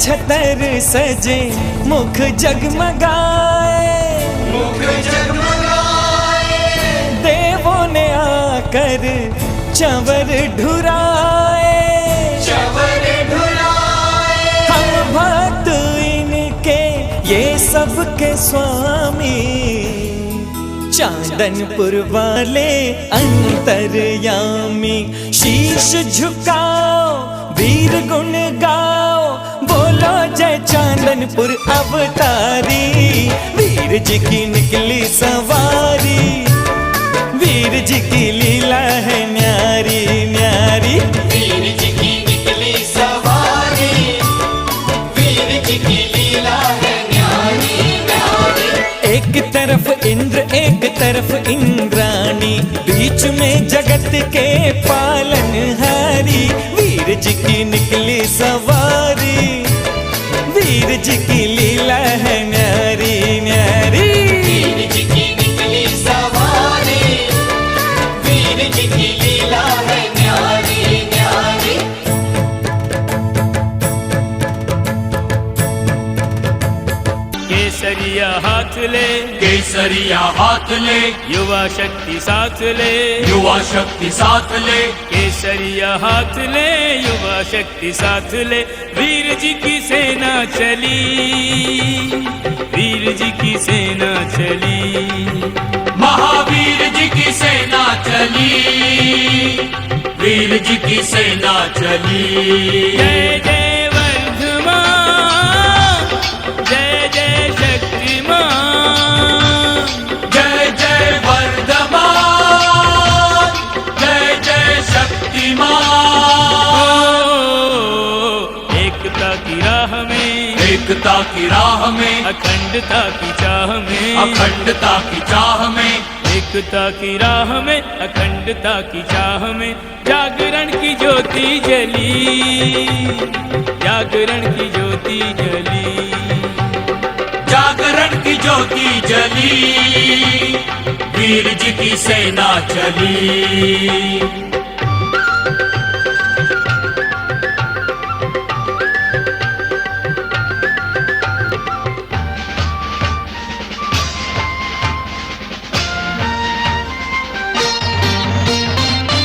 छतर सजे मुख जगमगाए, मुख जगमगाए। देवों ने आकर चंवर ढुराए, चंवर ढुराए। हम भक्त इनके ये सबके स्वामी, चांदनपुर वाले अंतर्यामी। शीश झुकाओ वीर गुण गाओ, बोलो जय चांदनपुर अवतारी। वीर जी की निकली सवारी, वीर जी की लीला है न्यारी न्यारी। वीर जी की निकली सवारी, वीर जी की लीला है न्यारी न्यारी। एक तरफ इंद्र एक तरफ इंद्राणी, बीच में जगत के पालनहारी। वीर जी की निकली सवारी, वीर जी की लीला है न्यारी न्यारी। वीर जी की निकली सवारी, वीर जी की लीला है न्यारी न्यारी। केसरिया हाथ ले, केसरिया हाथ ले, युवा शक्ति साथ ले, युवा शक्ति साथ ले। केसरिया हाथ ले, युवा शक्ति साथ ले। वीर जी की सेना चली, वीर जी की सेना चली। महावीर जी की सेना चली, वीर जी की सेना चली। जय जय वर्धमान, जय जय शक्तिमान। जय जय वर्धमान, जय जय शक्तिमान। एकता की राह में, एकता की राह में, अखंडता की चाह में, अखंडता की चाह में। एकता की राह में, अखंडता की चाह में। जागरण की ज्योति जली, जागरण की ज्योति जली। जागरण की ज्योति जली, वीर जी की सेना चली।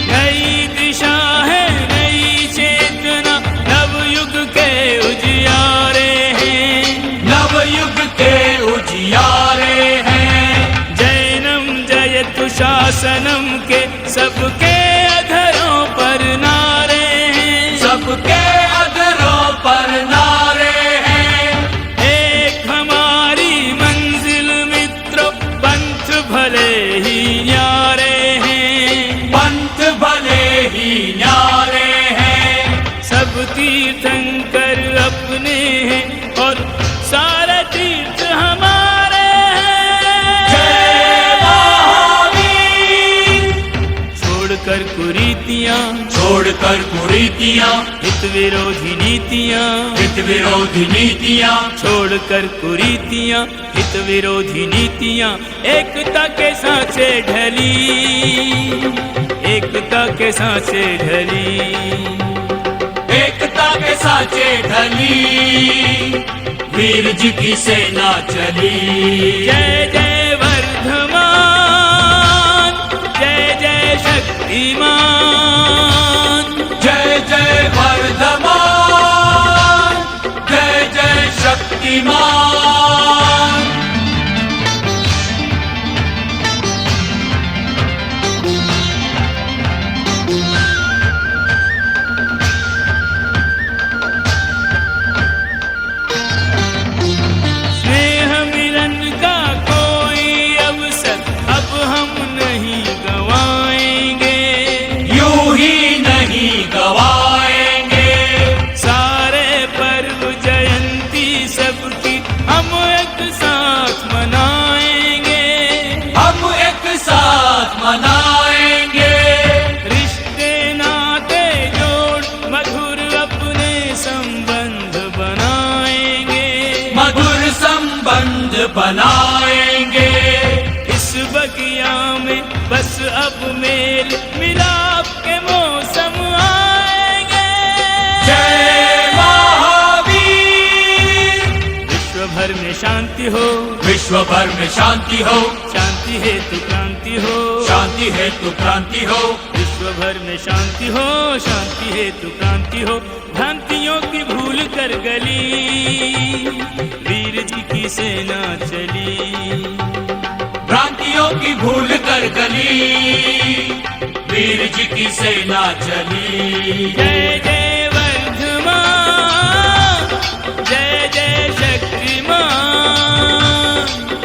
नई दिशा है, नई चेतना, नवयुग के उजियारे हैं, नवयुग के उजियारे हैं। जैनम जयतु शासनम के सबके अधरों पर नारे हैं, सबके अधरों पर नारे हैं। एक हमारी मंजिल मित्रों, पंथ भले ही न्यारे हैं, पंथ भले ही न्यारे हैं। सब तीर्थंकर अपने हैं और सारे तीर्थ हमारे हैं। जय महावीर। छोड़कर कुरीतियां, छोड़कर कुरीतियां, हित विरोधी नीतियां, हित विरोधी नीतियां। छोड़कर कुरीतियां, हित विरोधी नीतियां। एकता के सांचे ढली, एकता के सांचे ढली। एकता के सांचे ढली, वीर जी की सेना चली। जय जय वर्धमान, जय जय शक्तिमान। जय जय वर्धमान, जय जय शक्तिमान। स्नेह मिलन का कोई अवसर अब हम नहीं गवाएंगे, यूं ही नहीं गवाएंगे। सारे पर्व जयंती सबकी हम एक साथ मनाएंगे, हम एक साथ मनाएंगे। रिश्ते नाते जोड़ मधुर अपने संबंध बनाएंगे, मधुर संबंध बनाएंगे। इस बगिया में बस अब मेल मिलाप के मौसम आएंगे। जय महावीर। शांति हो, विश्व भर में शांति हो, शांति हेतु क्रांति हो, शांति हेतु क्रांति हो, विश्व भर में शांति हो, शांति हेतु क्रांति हो। भ्रांतियों की भूल कर गली, वीर जी की सेना चली। भ्रांतियों की भूल कर गली, वीर जी की सेना चली। जय जय वर्धमान, जय जय शक्तिमान,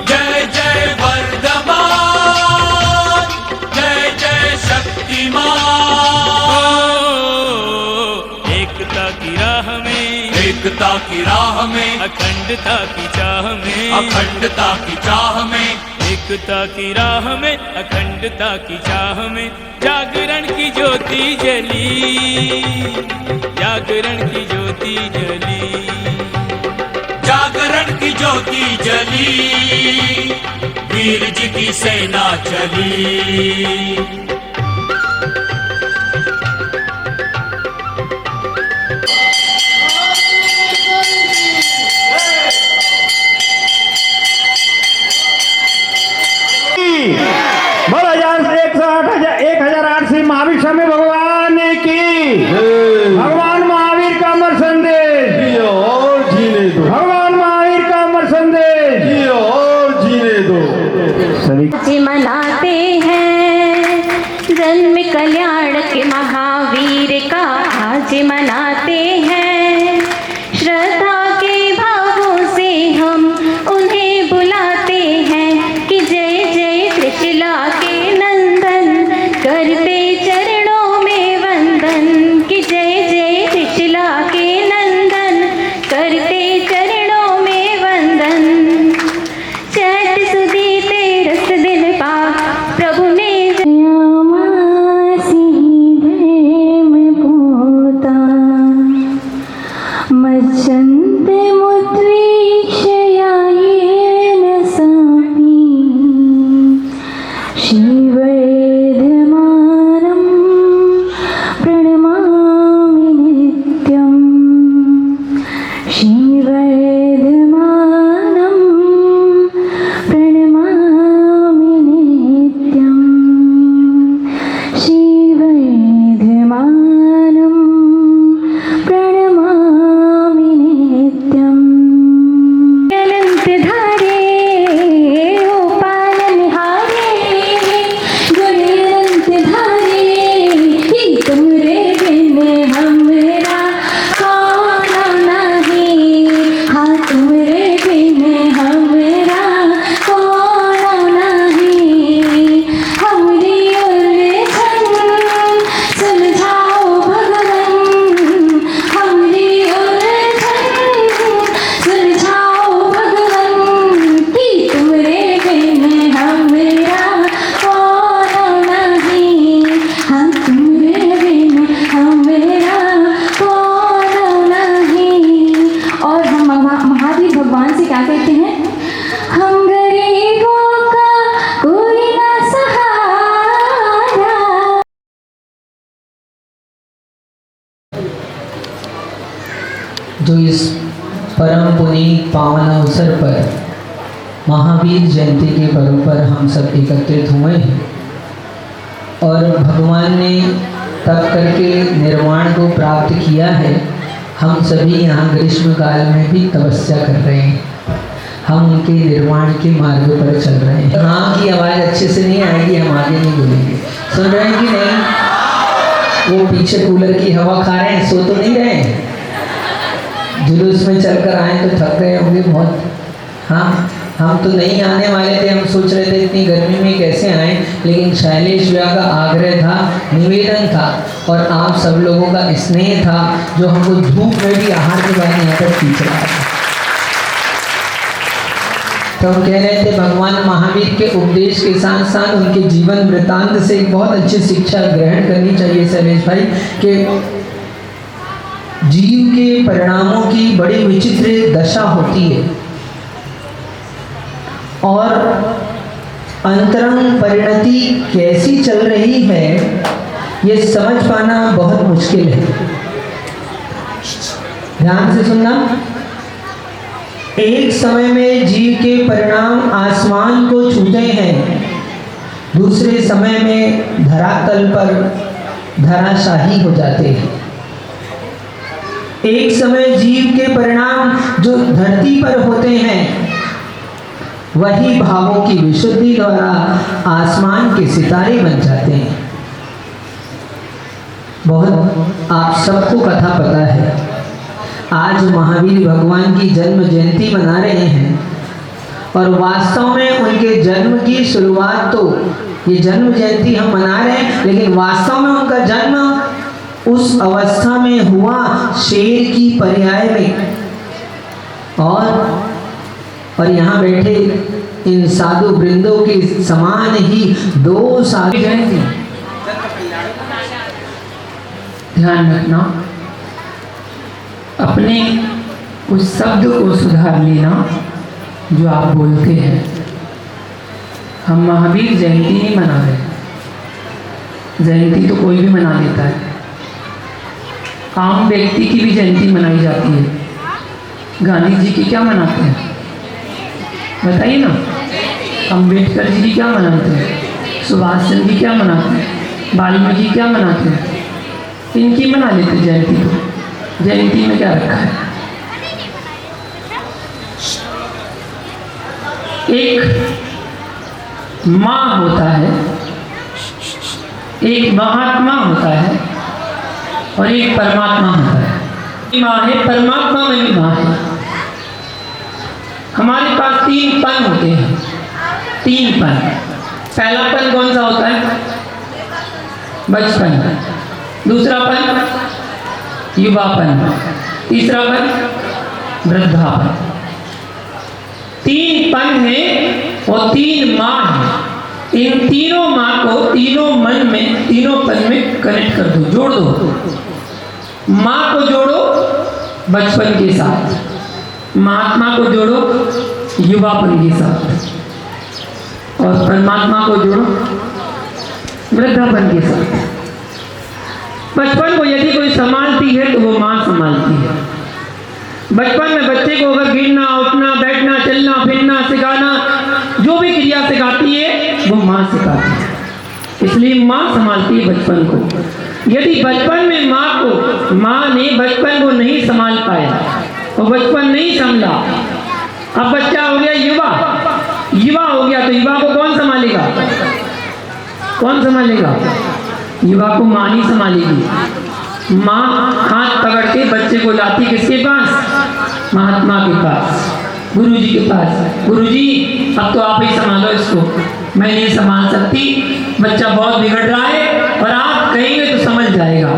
जय जय वर्धमान, जय जय शक्तिमान। एकता की राह में, एकता की राह में, अखंडता की चाह में, अखंडता की चाह में, एकता की राह में, अखंडता की चाह में, जागरण की ज्योति जली, जागरण की ज्योति जली, जागरण की ज्योति जली, वीर जी की सेना चली। बोलो 1008 महावीर स्वामी भगवान की। भगवान महावीर का अमर संदेश और जीने दो, भगवान महावीर का अमर संदेश और जीने दो। जी मनाते हैं जन्म कल्याण के महावीर का, आज मनाते हैं श्रद्धा के भावों से हम उन्हें बुलाते हैं कि जय जय त्रिशिला के नंदन, करते चरणों में वंदन, कि जय जय त्रिशिला के नंदन, करते चरणों में वंदन। चैत सुदी तेरस दिन पा प्रभु ने मचंत मुद्वीक्षया येन सापि शिवैर्धमानं प्रणमामि नित्यं, शिवैर्धमानं प्रणमामि नित्यं, शिवैर्धमानं प्रणमामि नित्यम्। अनंतधारे ओ पालनहारे, गुणअनंतधारे, ही तुमरे बिन हमरा कौन नहीं, हाँ तुमरे बिन हमरा कौन नहीं। हमरी उलझन सुलझाओ भगवन, हमरी उलझन सुलझाओ भगवन, कि तुमरे बिन हमरा कौन नहीं, हाँ तुमरे बिन हमरा कौन नहीं। और हम महादेव भगवान से क्या कहते हैं? हम गरीबों का कोई ना सहारा। जो इस परम पुनीत पावन अवसर पर महावीर जयंती के पर्व पर हम सब एकत्रित हुए हैं और भगवान ने तप करके निर्वाण को प्राप्त किया है। हम सभी यहाँ ग्रीष्म काल में भी तपस्या कर रहे हैं, हम उनके निर्वाण के मार्ग पर चल रहे हैं। हाँ की आवाज़ अच्छे से नहीं आएगी, हम आगे नहीं बोलेंगे। सुन रहे हैं कि नहीं? वो पीछे कूलर की हवा खा रहे हैं, सो तो नहीं रहे हैं? जुलूस में चलकर आए तो थक गए होंगे बहुत। हाँ, हम तो नहीं आने वाले थे, हम सोच रहे थे इतनी गर्मी में कैसे आए, लेकिन शैलेश भैया का आग्रह था, निवेदन था और आप सब लोगों का स्नेह था जो हमको धूप में भी आहार के बाद यहाँ तक खींच रहा था। तो हम कह रहे थे भगवान महावीर के उपदेश के साथ साथ उनके जीवन वृत्तांत से एक बहुत अच्छी शिक्षा ग्रहण करनी चाहिए शैलेश भाई, कि जीव के परिणामों की बड़ी विचित्र दशा होती है और अंतरंग परिणति कैसी चल रही है ये समझ पाना बहुत मुश्किल है। ध्यान से सुनना। एक समय में जीव के परिणाम आसमान को छूते हैं, दूसरे समय में धरातल पर धराशाही हो जाते हैं। एक समय जीव के परिणाम जो धरती पर होते हैं, वही भावों की विशुद्धि द्वारा आसमान के सितारे बन जाते हैं। बहुत आप सबको कथा पता है, आज महावीर भगवान की जन्म जयंती मना रहे हैं और वास्तव में उनके जन्म की शुरुआत तो ये जन्म जयंती हम मना रहे हैं, लेकिन वास्तव में उनका जन्म उस अवस्था में हुआ शेर की पर्याय में। और यहाँ बैठे इन साधु वृंदों के समान ही दो साधु जयंती। ध्यान रखना, अपने उस शब्द को सुधार लेना जो आप बोलते हैं। हम महावीर जयंती नहीं मना रहे, जयंती तो कोई भी मना लेता है। आम व्यक्ति की भी जयंती मनाई जाती है। गांधी जी की क्या मनाते हैं बताइए ना, अम्बेडकर जी की क्या मनाते हैं, सुभाष चंद्र जी क्या मनाते हैं, वाल्मीकि जी क्या मनाते हैं, इनकी मना लेते हैं जयंती। तो जयंती में क्या रखा है? एक माँ होता है, एक महात्मा होता है और एक परमात्मा होता है। माँ है, परमात्मा में भी माँ है। हमारे पास 3 पन होते हैं, 3 पन। पहला पन कौन सा होता है? बचपन। दूसरा पन युवापन। तीसरा पन वृद्धापन। 3 पन है और 3 माँ है। इन तीनों माँ को तीनों मन में, तीनों पन में कनेक्ट कर दो, जोड़ दो। माँ को जोड़ो बचपन के साथ, महात्मा को जोड़ो युवापन के साथ और परमात्मा को जोड़ो वृद्धापन के साथ। बचपन को यदि कोई संभालती है तो वो माँ संभालती है। बचपन में बच्चे को अगर गिरना, उठना, बैठना, चलना, फिरना सिखाना, जो भी क्रिया सिखाती है वो माँ सिखाती है, इसलिए माँ संभालती है बचपन को। यदि बचपन में माँ ने बचपन को नहीं संभाल पाया और बचपन नहीं संभला, अब बच्चा हो गया युवा हो गया, तो युवा को कौन संभालेगा? कौन संभालेगा? युवा को माँ नहीं संभालेगी। माँ हाथ पकड़ के बच्चे को लाती किसके पास? महात्मा के पास, गुरु जी के पास। गुरु जी अब तो आप ही संभालो इसको, मैं नहीं संभाल सकती, बच्चा बहुत बिगड़ रहा है और आप कहेंगे तो समझ जाएगा।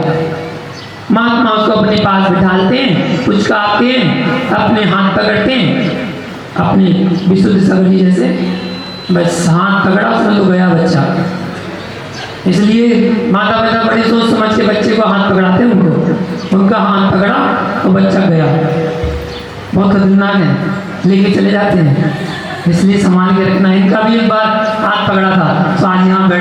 महात्मा उसको अपने पास बिठाते हैं, पुचकारते हैं, अपने हाथ पकड़ते हैं, अपने विशुद्ध सगरी जैसे, बस हाथ पकड़ा उसमें तो गया बच्चा। इसलिए माता पिता बड़ी सोच समझ के बच्चे को हाथ पकड़ाते हैं, उनका हाथ पकड़ा और बच्चा गया। बहुत खतरनाक है, लेके चले जाते हैं, इसलिए संभाल के रखना। इनका भी एक बार हाथ पकड़ा था, तो आज यहाँ बैठ